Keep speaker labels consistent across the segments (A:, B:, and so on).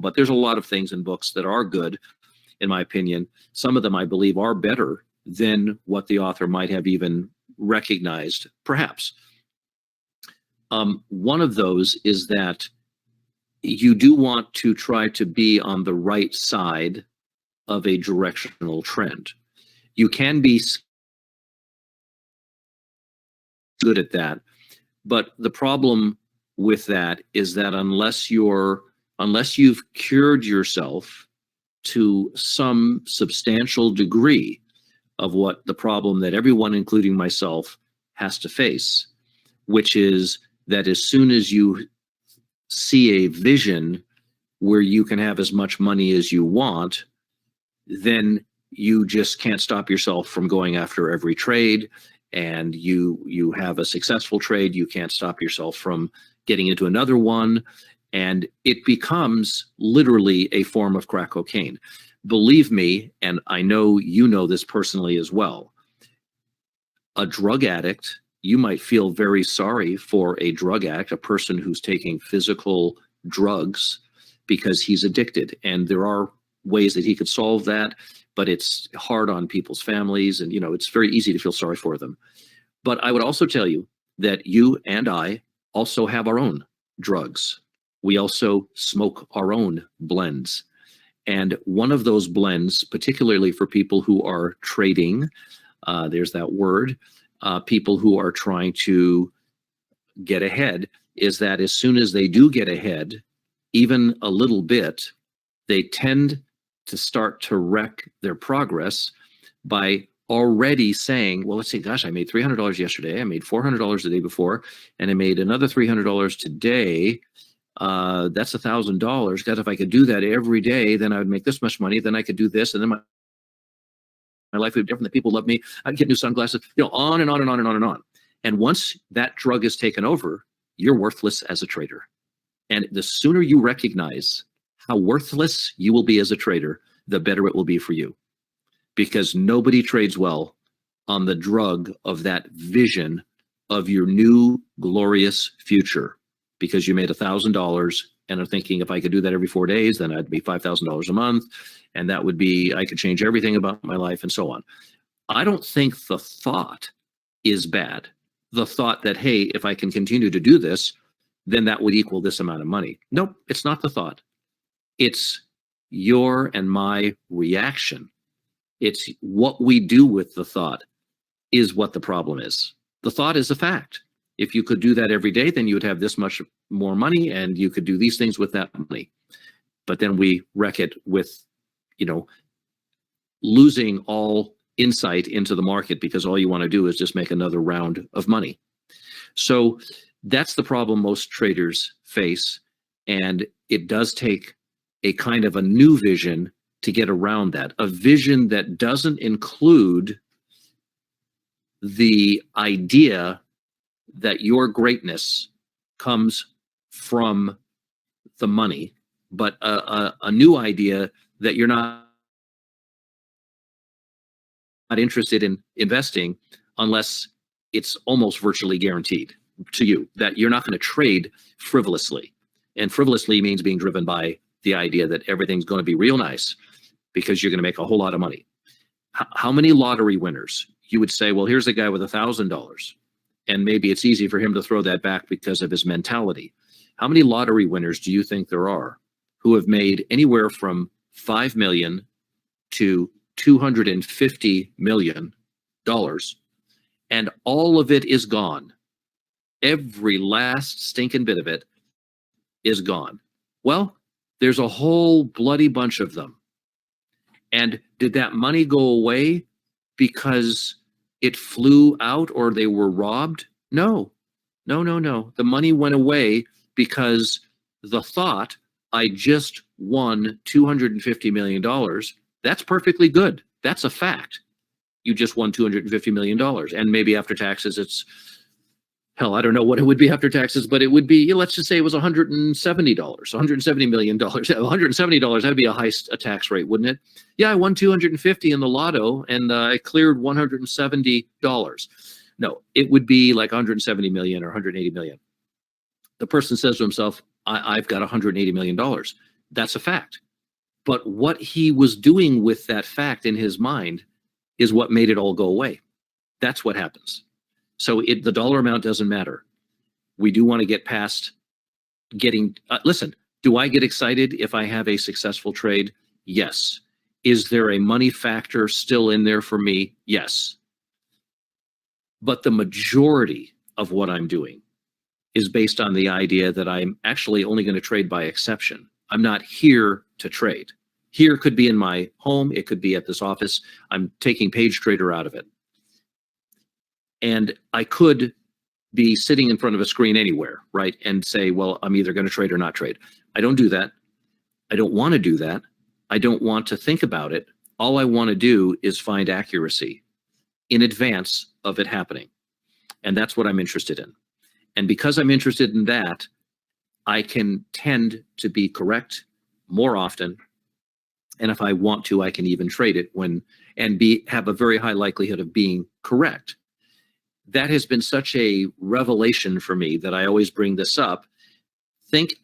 A: But there's a lot of things in books that are good, in my opinion. Some of them, I believe, are better than what the author might have even recognized, perhaps. One of those is that you do want to try to be on the right side of a directional trend. You can be good at that, but the problem with that is that unless you've cured yourself to some substantial degree of what the problem that everyone, including myself, has to face, which is that as soon as you see a vision where you can have as much money as you want, then you just can't stop yourself from going after every trade, and you have a successful trade, you can't stop yourself from getting into another one, and it becomes literally a form of crack cocaine. Believe me, and I know you know this personally as well, a drug addict, you might feel very sorry for a drug addict, a person who's taking physical drugs because he's addicted. And there are ways that he could solve that, but it's hard on people's families, and it's very easy to feel sorry for them. But I would also tell you that you and I also have our own drugs. We also smoke our own blends. And one of those blends, particularly for people who are trading, there's that word, people who are trying to get ahead, is that as soon as they do get ahead, even a little bit, they tend to start to wreck their progress by already saying, well, let's say, gosh, I made $300 yesterday, I made $400 the day before, and I made another $300 today. That's $1,000. God, if I could do that every day, then I would make this much money, then I could do this, and then my life would be different. The people love me. I'd get new sunglasses, on and on and on and on and on. And once that drug is taken over, you're worthless as a trader. And the sooner you recognize how worthless you will be as a trader, the better it will be for you. Because nobody trades well on the drug of that vision of your new glorious future. Because you made $1,000 and are thinking, if I could do that every 4 days, then I'd be $5,000 a month. And that would be, I could change everything about my life and so on. I don't think the thought is bad. The thought that, hey, if I can continue to do this, then that would equal this amount of money. Nope, it's not the thought. It's your and my reaction. It's what we do with the thought is what the problem is. The thought is a fact. If you could do that every day, then you would have this much more money and you could do these things with that money. But then we wreck it with, losing all insight into the market because all you want to do is just make another round of money. So that's the problem most traders face. And it does take a kind of a new vision to get around that, a vision that doesn't include the idea that your greatness comes from the money, but a new idea that you're not interested in investing unless it's almost virtually guaranteed to you that you're not going to trade frivolously. And frivolously means being driven by the idea that everything's going to be real nice because you're going to make a whole lot of money. How many lottery winners you would say, well, here's a guy with $1,000, and maybe it's easy for him to throw that back because of his mentality. How many lottery winners do you think there are who have made anywhere from $5 million to $250 million, and all of it is gone? Every last stinking bit of it is gone. Well, there's a whole bloody bunch of them. And did that money go away because it flew out or they were robbed? No. The money went away because the thought, I just won $250 million. That's perfectly good. That's a fact. You just won $250 million. And maybe after taxes, it's, hell, I don't know what it would be after taxes, but it would be, let's just say it was $170, $170 million. $170, that'd be a tax rate, wouldn't it? Yeah, I won 250 in the lotto and I cleared $170. No, it would be like 170 million or 180 million. The person says to himself, I've got $180 million. That's a fact. But what he was doing with that fact in his mind is what made it all go away. That's what happens. So the dollar amount doesn't matter. We do want to get past getting, listen, do I get excited if I have a successful trade? Yes. Is there a money factor still in there for me? Yes. But the majority of what I'm doing is based on the idea that I'm actually only going to trade by exception. I'm not here to trade. Here could be in my home. It could be at this office. I'm taking Page Trader out of it. And I could be sitting in front of a screen anywhere, right? And say, well, I'm either going to trade or not trade. I don't do that. I don't want to do that. I don't want to think about it. All I want to do is find accuracy in advance of it happening. And that's what I'm interested in. And because I'm interested in that, I can tend to be correct more often. And if I want to, I can even trade it have a very high likelihood of being correct. That has been such a revelation for me that I always bring this up.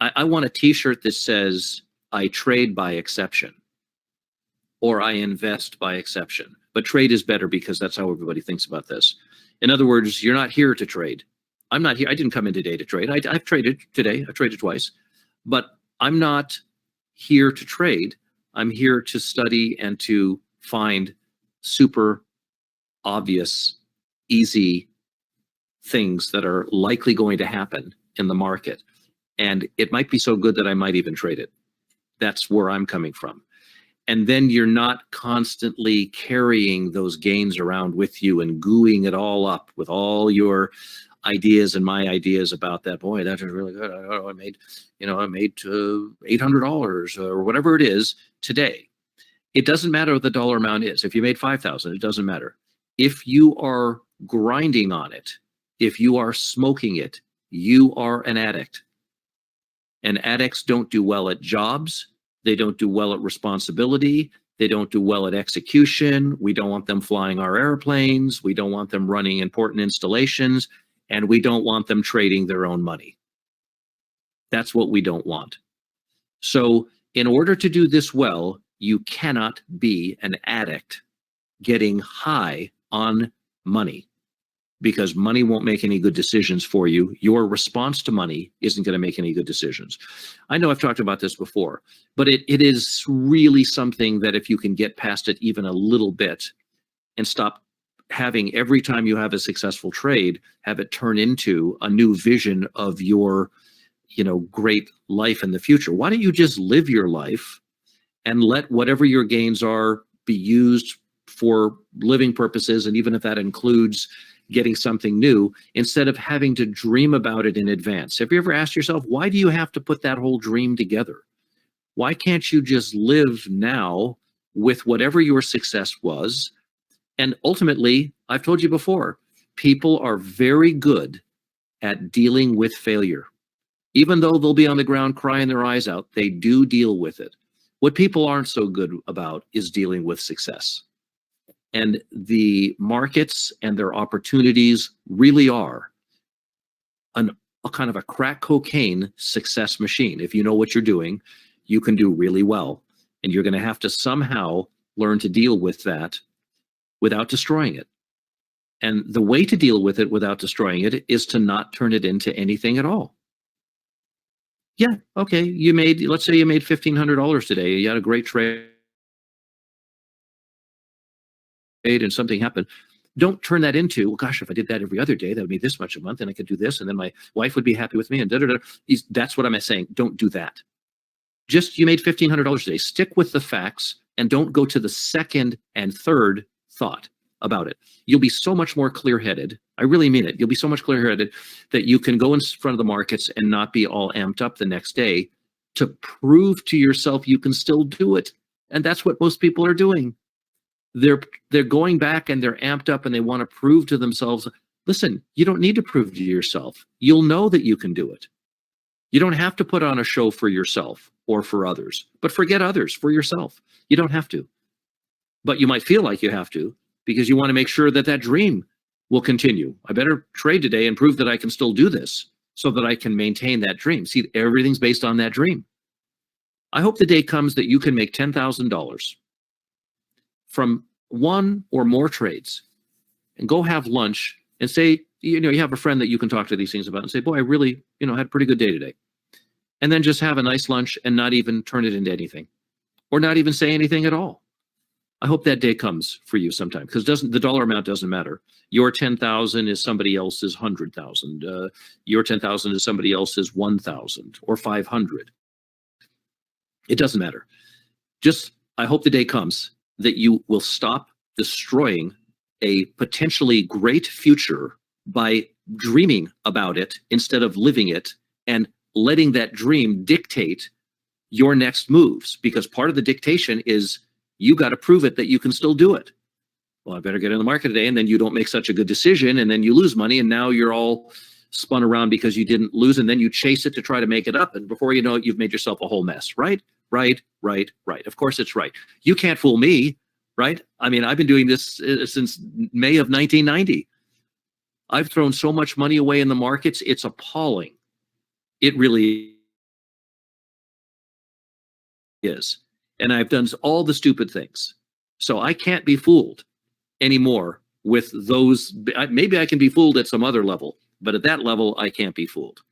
A: I want a t-shirt that says, I trade by exception, or I invest by exception. But trade is better because that's how everybody thinks about this. In other words, you're not here to trade. I'm not here. I didn't come in today to trade. I've traded today. I've traded twice. But I'm not here to trade. I'm here to study and to find super obvious, easy things that are likely going to happen in the market. And it might be so good that I might even trade it. That's where I'm coming from. And then you're not constantly carrying those gains around with you and gooing it all up with all your ideas and my ideas about that. Boy, that is really good. I made $800 or whatever it is today. It doesn't matter what the dollar amount is. If you made 5,000, it doesn't matter. If you are grinding on it, if you are smoking it, you are an addict. And addicts don't do well at jobs. They don't do well at responsibility. They don't do well at execution. We don't want them flying our airplanes. We don't want them running important installations. And we don't want them trading their own money. That's what we don't want. So in order to do this well, you cannot be an addict getting high on money, because money won't make any good decisions for you. Your response to money isn't going to make any good decisions. I know I've talked about this before, but it is really something that if you can get past it even a little bit and stop having every time you have a successful trade, have it turn into a new vision of your, great life in the future. Why don't you just live your life and let whatever your gains are be used for living purposes, and even if that includes getting something new, instead of having to dream about it in advance. Have you ever asked yourself, why do you have to put that whole dream together? Why can't you just live now with whatever your success was? And ultimately, I've told you before, people are very good at dealing with failure. Even though they'll be on the ground crying their eyes out, they do deal with it. What people aren't so good about is dealing with success. And the markets and their opportunities really are a kind of a crack cocaine success machine. If you know what you're doing, you can do really well. And you're going to have to somehow learn to deal with that without destroying it. And the way to deal with it without destroying it is to not turn it into anything at all. Yeah, okay, let's say you made $1,500 today. You had a great trade and something happened. Don't turn that into, well, gosh, if I did that every other day, that would be this much a month, and I could do this, and then my wife would be happy with me, and da-da-da. That's what I'm saying. Don't do that. Just, you made $1,500 today. Stick with the facts, and don't go to the second and third thought about it. You'll be so much more clear-headed. I really mean it. You'll be so much clear-headed that you can go in front of the markets and not be all amped up the next day to prove to yourself you can still do it. And that's what most people are doing. They're going back and they're amped up and they want to prove to themselves, listen, you don't need to prove to yourself. You'll know that you can do it. You don't have to put on a show for yourself or for others, but forget others, for yourself. You don't have to. But you might feel like you have to, because you want to make sure that that dream will continue. I better trade today and prove that I can still do this so that I can maintain that dream. See, everything's based on that dream. I hope the day comes that you can make $10,000 from one or more trades and go have lunch and say, you have a friend that you can talk to these things about and say, boy, I really, had a pretty good day today. And then just have a nice lunch and not even turn it into anything or not even say anything at all. I hope that day comes for you sometime, because the dollar amount doesn't matter. Your 10,000 is somebody else's 100,000. Your 10,000 is somebody else's 1,000 or 500. It doesn't matter. Just, I hope the day comes that you will stop destroying a potentially great future by dreaming about it instead of living it, and letting that dream dictate your next moves, because part of the dictation is you got to prove it that you can still do it. Well, I better get in the market today, and then you don't make such a good decision, and then you lose money, and now you're all spun around because you didn't lose, and then you chase it to try to make it up, and before you know it, you've made yourself a whole mess. Right. Of course it's right. You can't fool me, right? I mean, I've been doing this since May of 1990. I've thrown so much money away in the markets, it's appalling. It really is. And I've done all the stupid things. So I can't be fooled anymore with those. Maybe I can be fooled at some other level, but at that level, I can't be fooled.